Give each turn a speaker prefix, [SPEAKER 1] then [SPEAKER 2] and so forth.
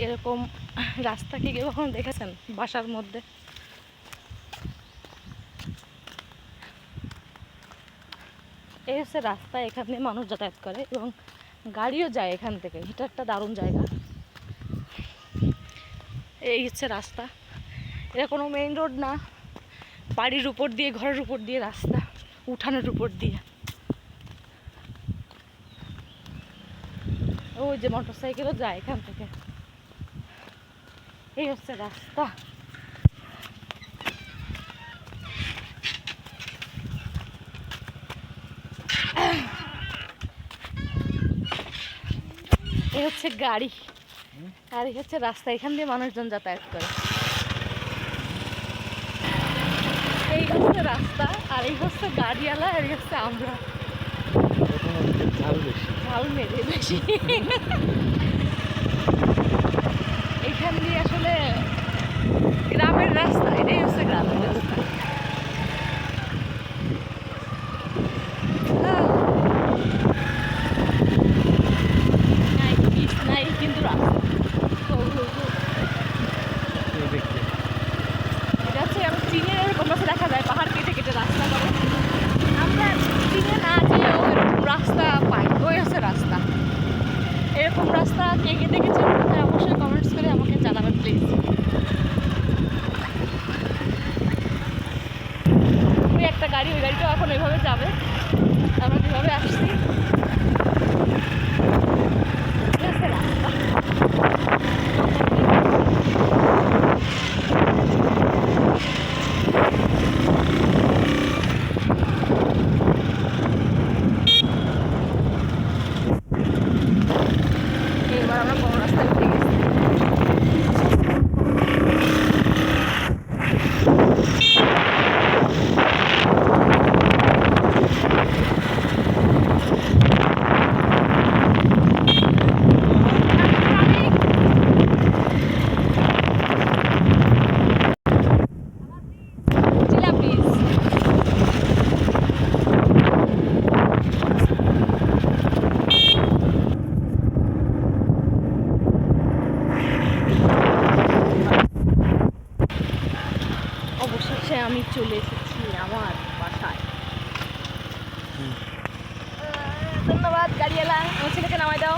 [SPEAKER 1] এরকম রাস্তা কি কেউ কখনো দেখেছেন বাসার মধ্যে? এই হচ্ছে রাস্তা, এখান দিয়ে মানুষ যাতায়াত করে এবং গাড়িও যায় এখান থেকে। এটা একটা দারুণ জায়গা। এই হচ্ছে রাস্তা, এটা কোনো মেইন রোড না, বাড়ির উপর দিয়ে, ঘরের উপর দিয়ে রাস্তা, উঠানের উপর দিয়ে। ওই যে মোটর সাইকেলও যায় এখান থেকে। এই হচ্ছে রাস্তা। এই হচ্ছে গাড়ি, আর এই হচ্ছে রাস্তা, এখান দিয়ে মানুষজন যাতায়াত করে। এই হচ্ছে রাস্তা, আর এই হচ্ছে গাড়িওয়ালা, আর এই হচ্ছে আমরা। ঝাল মেরে বেশি। এখান দিয়ে আসলে গ্রামের রাস্তা, এটাই হচ্ছে গ্রামের রাস্তা। নাই কিন্তু রাস্তা এটা হচ্ছে চীনের এরকম রাস্তা দেখা যায়, পাহাড় কেটে কেটে রাস্তা করে। আমরা চীনে না যেয়েও এরকম রাস্তা পাই। ওই হচ্ছে রাস্তা। এরকম রাস্তা কে কে দেখেছেন অবশ্যই কমেন্টস করে আমাকে জানাবেন প্লিজ। ওই একটা গাড়ি, ওই গাড়িটাও এখন ওইভাবে যাবে, আমরা যেভাবে আসছি। এবার আমরা কোন রাস্তায় উঠে গেছি। অবশেষে আমি চলে এসেছি আমার বাসায়। ধন্যবাদ গাড়িওয়ালা, আমার ছেলেকে নামাই দাও।